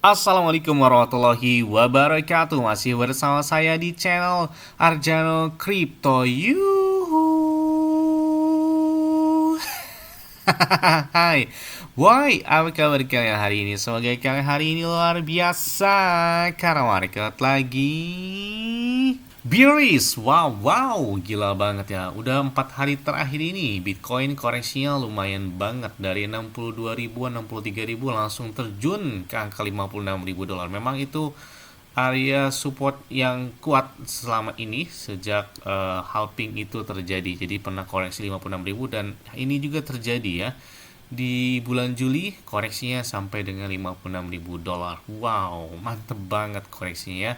Assalamualaikum warahmatullahi wabarakatuh. Masih bersama saya di channel Arjano Crypto. Yuhu. Hai. Why, apa kabar kalian hari ini? Semoga kalian hari ini luar biasa karena market lagi bearish. Wow, gila banget ya. Udah 4 hari terakhir ini Bitcoin koreksinya lumayan banget dari 62 ribuan, 63 ribu langsung terjun ke angka 56 ribu dolar. Memang itu area support yang kuat selama ini sejak halving itu terjadi. Jadi pernah koreksi 56 ribu dan ini juga terjadi ya. Di bulan Juli koreksinya sampai dengan 56 ribu dolar. Wow, mantep banget koreksinya ya.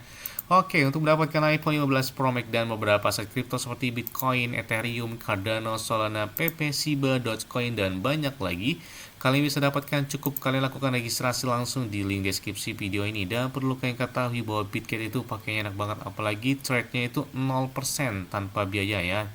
Oke, untuk mendapatkan iPhone 15 Pro Max dan beberapa aset kripto seperti Bitcoin, Ethereum, Cardano, Solana, PP, Shiba, Dogecoin, dan banyak lagi, kalian bisa dapatkan cukup kalian lakukan registrasi langsung di link deskripsi video ini. Dan perlu kalian ketahui bahwa Bitget itu pakainya enak banget, apalagi trade-nya itu 0% tanpa biaya ya.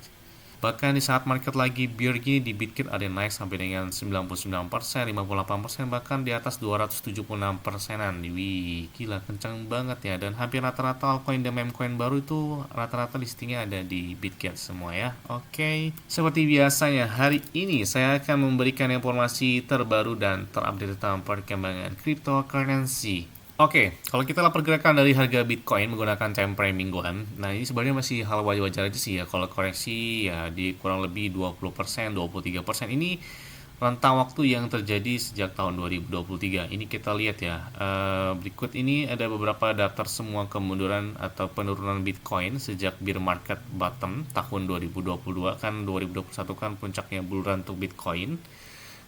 Bahkan di saat market lagi bear gini di Bitget ada yang naik sampai dengan 99%, 58%, bahkan di atas 276%-an. Wih, gila kencang banget ya. Dan hampir rata-rata altcoin dan memecoin baru itu rata-rata listingnya ada di Bitget semua ya. Oke, seperti biasanya hari ini saya akan memberikan informasi terbaru dan terupdate tentang perkembangan cryptocurrency. Oke, kalau kita lihat pergerakan dari harga Bitcoin menggunakan time frame mingguan, nah ini sebenarnya masih hal wajar-wajar aja sih ya. Kalau koreksi ya di kurang lebih 20%, 23%. Ini rentang waktu yang terjadi sejak tahun 2023. Ini kita lihat ya. Berikut ini ada beberapa daftar semua kemunduran atau penurunan Bitcoin sejak bear market bottom tahun 2022. Kan 2021 kan puncaknya bull run untuk Bitcoin.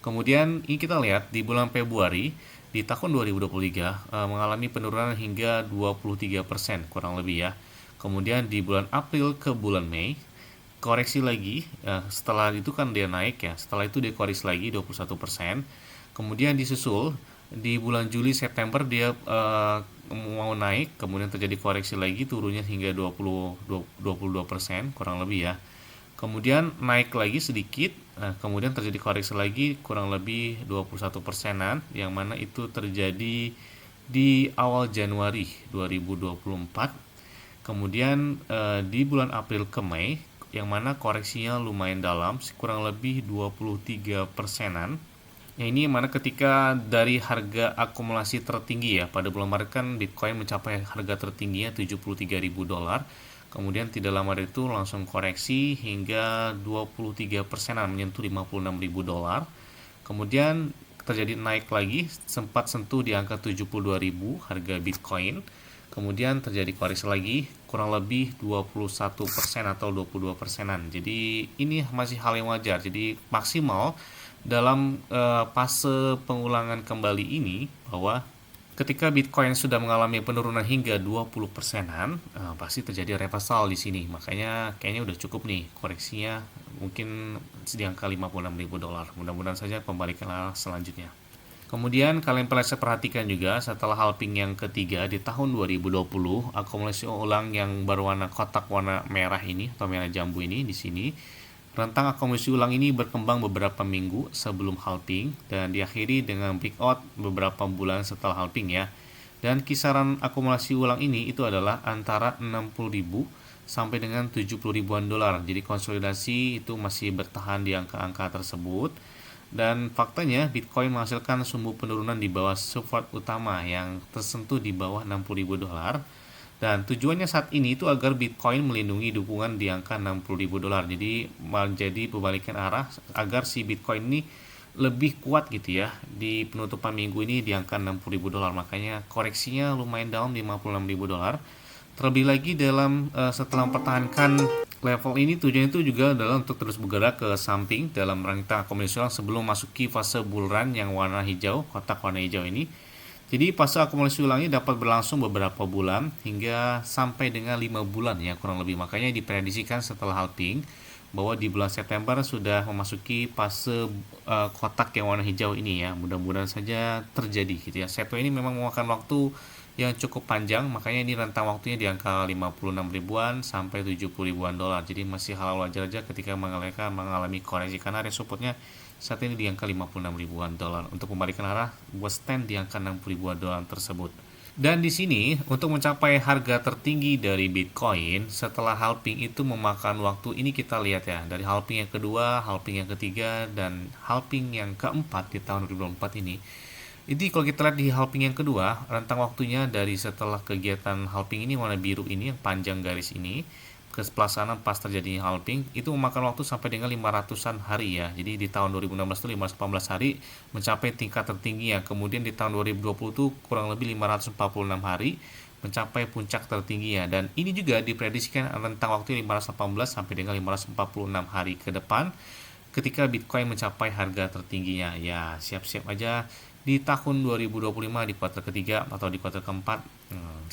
Kemudian ini kita lihat di bulan Februari di tahun 2023 mengalami penurunan hingga 23% kurang lebih ya. Kemudian di bulan April ke bulan Mei koreksi lagi, setelah itu kan dia naik ya. Setelah itu dia koreksi lagi 21%. Kemudian disusul di bulan Juli September dia mau naik, kemudian terjadi koreksi lagi turunnya hingga 22% kurang lebih ya. Kemudian naik lagi sedikit, kemudian terjadi koreksi lagi kurang lebih 21%-an, yang mana itu terjadi di awal Januari 2024. Kemudian di bulan April ke Mei, yang mana koreksinya lumayan dalam, kurang lebih 23%-an. Ya, ini mana ketika dari harga akumulasi tertinggi ya, pada bulan Maret kan Bitcoin mencapai harga tertingginya 73 ribu dolar. Kemudian tidak lama dari itu langsung koreksi hingga 23%-an menyentuh 56 ribu dolar. Kemudian terjadi naik lagi, sempat sentuh di angka 72 ribu harga Bitcoin. Kemudian terjadi koreksi lagi kurang lebih 21% atau 22%-an. Jadi ini masih hal yang wajar. Jadi maksimal dalam fase pengulangan kembali ini bahwa ketika Bitcoin sudah mengalami penurunan hingga 20%-an, pasti terjadi reversal di sini. Makanya kayaknya udah cukup nih koreksinya, mungkin di angka 56 ribu dolar. Mudah-mudahan saja pembalikan selanjutnya. Kemudian kalian perhatikan juga setelah halving yang ketiga di tahun 2020, akumulasi ulang yang berwarna kotak warna merah ini atau merah jambu ini di sini. Rentang akumulasi ulang ini berkembang beberapa minggu sebelum halving dan diakhiri dengan breakout beberapa bulan setelah halving ya. Dan kisaran akumulasi ulang ini itu adalah antara 60.000 sampai dengan 70 ribuan dolar. Jadi konsolidasi itu masih bertahan di angka-angka tersebut. Dan faktanya Bitcoin menghasilkan sumbu penurunan di bawah support utama yang tersentuh di bawah 60.000 dolar. Dan tujuannya saat ini itu agar Bitcoin melindungi dukungan di angka 60 ribu dolar. Jadi menjadi pembalikan arah agar si Bitcoin ini lebih kuat gitu ya di penutupan minggu ini di angka 60 ribu dolar. Makanya koreksinya lumayan dalam 56 ribu dolar. Terlebih lagi dalam setelah mempertahankan level ini, tujuannya itu juga adalah untuk terus bergerak ke samping dalam rentang akumulasi ulang sebelum masuki fase bull run yang warna hijau, kotak warna hijau ini. Jadi fase akumulasi ulang ini dapat berlangsung beberapa bulan hingga sampai dengan 5 bulan ya kurang lebih. Makanya diprediksikan setelah halving bahwa di bulan September sudah memasuki fase kotak yang warna hijau ini ya. Mudah-mudahan saja terjadi gitu ya. Seto ini memang memakan waktu yang cukup panjang, makanya ini rentang waktunya di angka 56 ribuan sampai 70 ribuan dolar. Jadi masih hal wajar aja ketika mengalami koreksi karena area supportnya saat ini di angka 56 ribuan dolar. Untuk membalikan arah, buat stand di angka 60 ribuan dolar tersebut. Dan di sini untuk mencapai harga tertinggi dari Bitcoin setelah halving itu memakan waktu, ini kita lihat ya, dari halving yang kedua, halving yang ketiga, dan halving yang keempat di tahun 2024 ini. Jadi kalau kita lihat di halving yang kedua, rentang waktunya dari setelah kegiatan halving ini, warna biru ini yang panjang garis ini, ke pelaksanaan pas terjadinya halving itu memakan waktu sampai dengan 500-an hari ya. Jadi di tahun 2016 itu 518 hari mencapai tingkat tertinggi ya. Kemudian di tahun 2020 itu kurang lebih 546 hari mencapai puncak tertinggi ya. Dan ini juga diprediksikan rentang waktu 518 sampai dengan 546 hari ke depan ketika Bitcoin mencapai harga tertingginya. Ya, siap-siap aja di tahun 2025 di kuartal ketiga atau di kuartal keempat.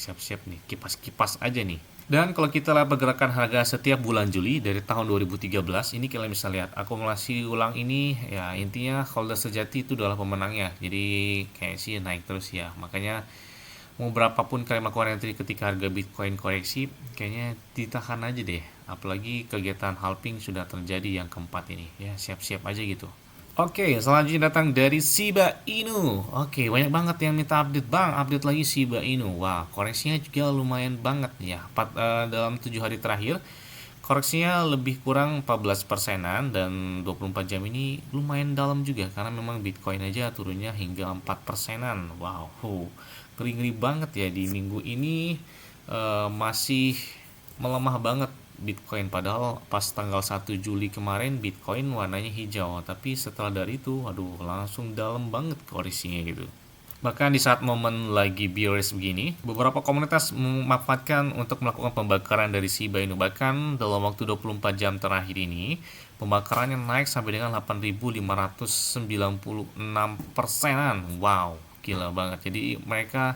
Siap-siap nih, kipas-kipas aja nih. Dan kalau kita lihat pergerakan harga setiap bulan Juli dari tahun 2013, ini kalian bisa lihat akumulasi ulang ini ya, intinya holder sejati itu adalah pemenangnya. Jadi kayak sih naik terus ya. Makanya mau berapapun kalian melakukan entry ketika harga Bitcoin koreksi, kayaknya ditahan aja deh. Apalagi kegiatan halving sudah terjadi yang keempat ini. Ya, siap-siap aja gitu. Oke, selanjutnya datang dari Shiba Inu. Oke, banyak banget yang minta update, Bang. Update lagi Shiba Inu. Wah, koreksinya juga lumayan banget ya. Dalam 7 hari terakhir, koreksinya lebih kurang 14 persenan dan 24 jam ini lumayan dalam juga karena memang Bitcoin aja turunnya hingga 4 persenan. Wow, ngeri-ngeri banget ya di minggu ini masih melemah banget Bitcoin, padahal pas tanggal 1 Juli kemarin Bitcoin warnanya hijau, tapi setelah dari itu aduh langsung dalam banget koreksinya gitu. Bahkan di saat momen lagi bearish begini, beberapa komunitas memanfaatkan untuk melakukan pembakaran dari Shiba Inu. Bahkan dalam waktu 24 jam terakhir ini, pembakarannya naik sampai dengan 8.596 persenan. Wow, gila banget. Jadi mereka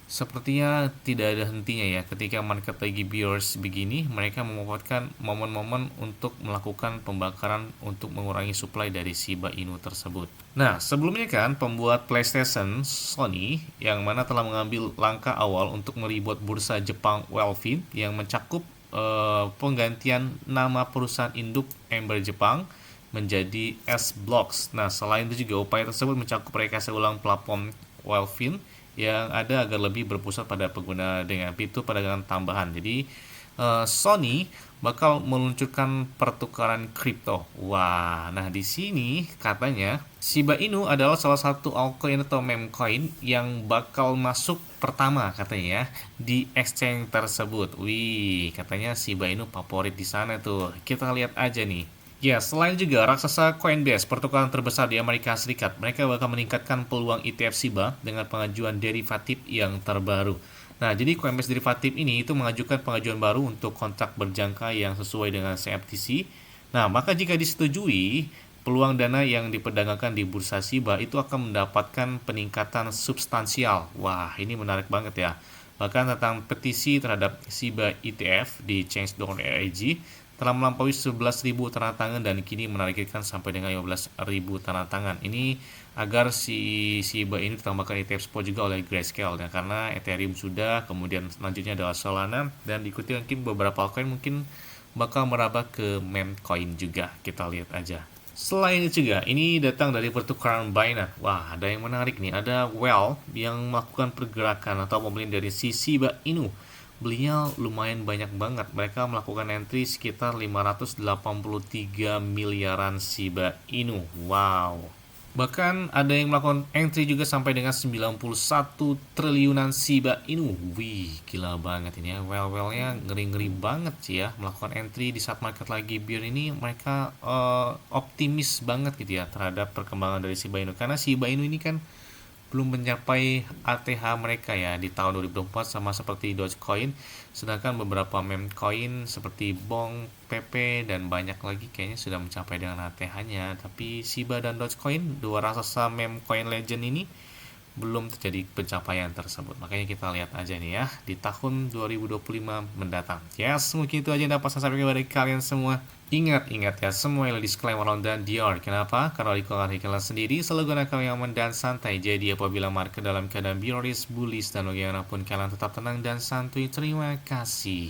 sepertinya tidak ada hentinya ya. Ketika market lagi bearish begini, mereka memanfaatkan momen-momen untuk melakukan pembakaran untuk mengurangi supply dari Shiba Inu tersebut. Nah, sebelumnya kan pembuat PlayStation Sony yang mana telah mengambil langkah awal untuk meribut bursa Jepang Wellfin yang mencakup penggantian nama perusahaan induk Ember Jepang menjadi S-Blocks. Nah, selain itu juga upaya tersebut mencakup rekayasa ulang platform Wellfin yang ada agar lebih berpusat pada pengguna dengan fitur perdagangan tambahan. Jadi Sony bakal meluncurkan pertukaran kripto. Wah, nah di sini katanya Shiba Inu adalah salah satu altcoin atau meme coin yang bakal masuk pertama katanya ya di exchange tersebut. Wih, katanya Shiba Inu favorit di sana tuh. Kita lihat aja nih. Ya, selain juga raksasa Coinbase, pertukaran terbesar di Amerika Serikat, mereka bakal meningkatkan peluang ETF SHIBA dengan pengajuan derivatif yang terbaru. Nah, jadi Coinbase derivatif ini itu mengajukan pengajuan baru untuk kontrak berjangka yang sesuai dengan CFTC. Nah, maka jika disetujui, peluang dana yang diperdagangkan di bursa SHIBA itu akan mendapatkan peningkatan substansial. Wah, ini menarik banget ya. Bahkan tentang petisi terhadap SHIBA ETF di Change.org telah melampaui 11.000 tanda tangan dan kini menargetkan sampai dengan 15.000 tanda tangan. Ini agar si Shiba ini ditambahkan ETF spot juga oleh Grayscale ya, karena Ethereum sudah, kemudian selanjutnya adalah Solana dan diikuti mungkin beberapa altcoin mungkin bakal merambah ke meme coin juga. Kita lihat aja. Selain itu juga, ini datang dari pertukaran Binance. Wah, ada yang menarik nih. Ada Well yang melakukan pergerakan atau pembelian dari si Shiba Inu. Belinya lumayan banyak banget. Mereka melakukan entry sekitar 583 miliaran Shiba Inu. Wow. Bahkan ada yang melakukan entry juga sampai dengan 91 triliunan Shiba Inu. Wih, gila banget ini ya. Well-nya ngeri-ngeri banget sih ya. Melakukan entry di saat market lagi bear ini, mereka optimis banget gitu ya terhadap perkembangan dari Shiba Inu. Karena Shiba Inu ini kan belum mencapai ATH mereka ya di tahun 2024 sama seperti Dogecoin, sedangkan beberapa meme coin seperti Bong, PP dan banyak lagi kayaknya sudah mencapai dengan ATH-nya, tapi Shiba dan Dogecoin, dua raksasa meme coin legend ini belum terjadi pencapaian tersebut. Makanya kita lihat aja nih ya di tahun 2025 mendatang. Yes, mungkin itu aja yang dapat saya sampaikan kepada kalian semua. Ingat ya, semua yang disclaimer dan Dior. Kenapa? Karena dikeluarkan kalian sendiri selalu gunakan yang aman dan santai. Jadi apabila market dalam keadaan bearish, bullish dan bagaimanapun kalian tetap tenang dan santuy. Terima kasih.